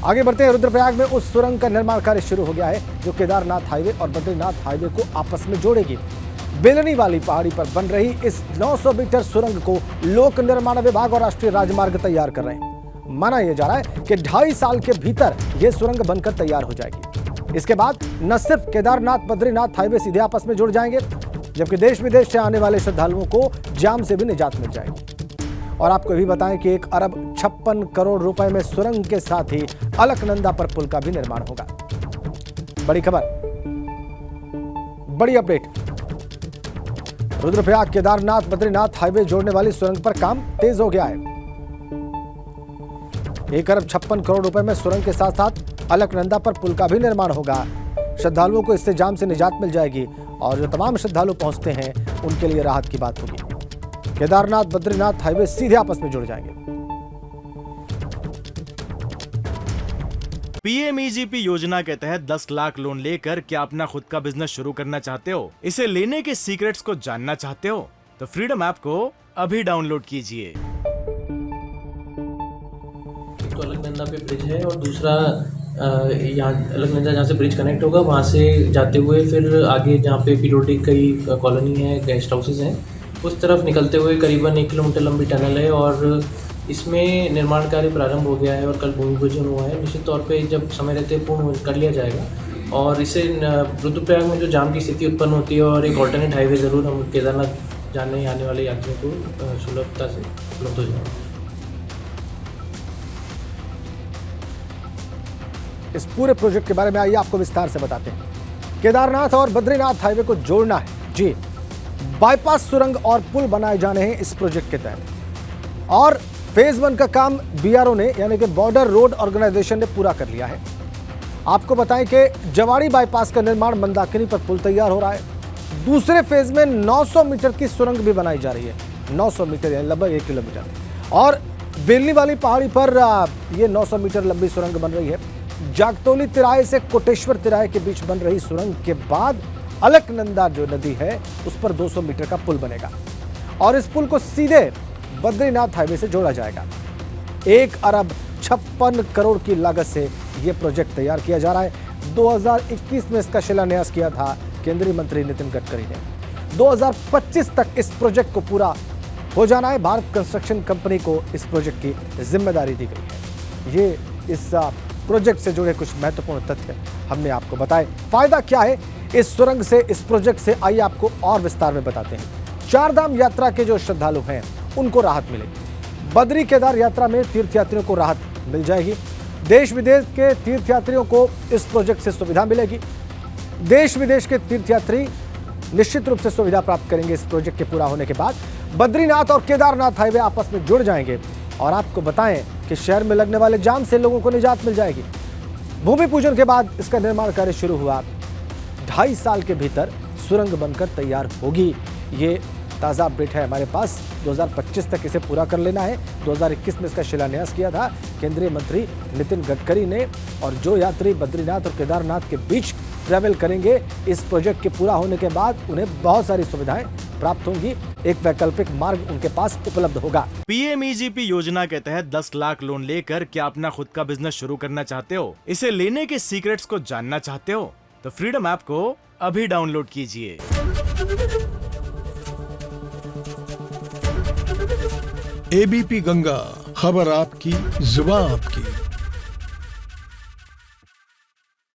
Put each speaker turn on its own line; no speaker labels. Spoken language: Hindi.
आगे बढ़ते हैं। रुद्रप्रयाग में उस सुरंग का निर्माण कार्य शुरू हो गया है जो केदारनाथ हाईवे और बद्रीनाथ हाईवे को आपस में जोड़ेगी। बेलनी वाली पहाड़ी पर बन रही इस 900 मीटर सुरंग को लोक निर्माण विभाग और राष्ट्रीय राजमार्ग तैयार कर रहे हैं। माना यह जा रहा है कि 2.5 साल के भीतर यह सुरंग बनकर तैयार हो जाएगी। इसके बाद न सिर्फ केदारनाथ बद्रीनाथ हाईवे सीधे आपस में जुड़ जाएंगे, जबकि देश विदेश से आने वाले श्रद्धालुओं को जाम से भी निजात मिल जाएगी। और आपको भी बताएं कि 1 अरब 56 करोड़ रुपए में सुरंग के साथ ही अलकनंदा पर पुल का भी निर्माण होगा। बड़ी खबर, बड़ी अपडेट। रुद्रप्रयाग केदारनाथ बद्रीनाथ हाईवे जोड़ने वाली सुरंग पर काम तेज हो गया है। 1 अरब 56 करोड़ रुपए में सुरंग के साथ साथ अलकनंदा पर पुल का भी निर्माण होगा। श्रद्धालुओं को इससे जाम से निजात मिल जाएगी और जो तमाम श्रद्धालु पहुंचते हैं उनके लिए राहत की बात होगी। केदारनाथ बद्रीनाथ हाईवे सीधे आपस में जुड़ जाएंगे।
पीएमईजीपी योजना के तहत 10 लाख लोन लेकर क्या अपना खुद का बिजनेस शुरू करना चाहते हो? इसे लेने के सीक्रेट्स को जानना चाहते हो? तो फ्रीडम ऐप को अभी डाउनलोड कीजिए।
तो अलकनंदा पे ब्रिज है और दूसरा यहाँ अलकनंदा जहाँ से ब्रिज कनेक्ट होगा वहाँ से जाते हुए फिर आगे जहाँ पे पीरोडिक कई कॉलोनी है, गेस्ट हाउसेज हैं, उस तरफ निकलते हुए करीबन 1 किलोमीटर लंबी टनल है और इसमें निर्माण कार्य प्रारंभ हो गया है और कल भूमि पूजन हुआ है। निश्चित तौर पे जब समय रहते पूर्ण कर लिया जाएगा और इससे रुद्रप्रयाग में जो जाम की स्थिति उत्पन्न होती है और एक ऑल्टरनेट हाईवे ज़रूर हम केदारनाथ जाने आने वाले यात्रियों को सुलभता से उपलब्ध हो जाएगा।
इस पूरे प्रोजेक्ट के बारे में आइए आपको विस्तार से बताते हैं। केदारनाथ और बद्रीनाथ हाईवे को जोड़ना है जी। बाईपास सुरंग और पुल बनाए जाने हैं इस प्रोजेक्ट के तहत और फेज 1 का काम बीआरओ ने यानी कि बॉर्डर रोड ऑर्गेनाइजेशन ने पूरा कर लिया है। आपको बताएं कि जवाड़ी बाईपास का निर्माण मंदाकिनी पर पुल तैयार हो रहा है। दूसरे फेज में 900 मीटर की सुरंग भी बनाई जा रही है। 900 मीटर यानी लगभग 1 किलोमीटर। और बेलनी वाली पहाड़ी पर यह 900 मीटर लंबी सुरंग बन रही है। जागतौली तिराहे से कोटेश्वर तिराहे के बीच बन रही सुरंग के बाद अलकनंदा जो नदी है उस पर 200 मीटर का पुल बनेगा और इस पुल को सीधे बद्रीनाथ हाईवे से जोड़ा जाएगा। 1 अरब 56 करोड़ की लागत से यह प्रोजेक्ट तैयार किया जा रहा है। 2021 में इसका शिलान्यास किया था केंद्रीय मंत्री नितिन गडकरी ने। 2025 तक इस प्रोजेक्ट को पूरा हो जाना है। भारत कंस्ट्रक्शन कंपनी को इस प्रोजेक्ट की जिम्मेदारी दी गई है। ये इस प्रोजेक्ट से जुड़े कुछ महत्वपूर्ण तथ्य हमने आपको बताए। फायदा क्या है इस सुरंग से, इस प्रोजेक्ट से, आइए आपको और विस्तार में बताते हैं। 4 धाम यात्रा के जो श्रद्धालु हैं उनको राहत मिलेगी। बद्री केदार यात्रा में तीर्थयात्रियों को राहत मिल जाएगी। देश विदेश के तीर्थयात्रियों को इस प्रोजेक्ट से सुविधा मिलेगी। देश विदेश के तीर्थयात्री निश्चित रूप से सुविधा प्राप्त करेंगे इस प्रोजेक्ट के पूरा होने के बाद। बद्रीनाथ और केदारनाथ हाईवे आपस में जुड़ जाएंगे और आपको बताएं कि शहर में लगने वाले जाम से लोगों को निजात मिल जाएगी। भूमि पूजन के बाद इसका निर्माण कार्य शुरू हुआ। 2.5 साल के भीतर सुरंग बनकर तैयार होगी। ये ताज़ा अपडेट है हमारे पास। 2025 तक इसे पूरा कर लेना है। 2021 में इसका शिलान्यास किया था केंद्रीय मंत्री नितिन गडकरी ने। और जो यात्री बद्रीनाथ और केदारनाथ के बीच ट्रैवल करेंगे इस प्रोजेक्ट के पूरा होने के बाद उन्हें बहुत सारी सुविधाएं प्राप्त होंगी। एक वैकल्पिक मार्ग उनके पास उपलब्ध होगा।
पीएमईजीपी योजना के तहत 10 लाख लोन लेकर क्या अपना खुद का बिजनेस शुरू करना चाहते हो? इसे लेने के सीक्रेट्स को जानना चाहते हो? तो फ्रीडम ऐप को अभी डाउनलोड कीजिए।
एबीपी गंगा, खबर आपकी, जुबान आपकी।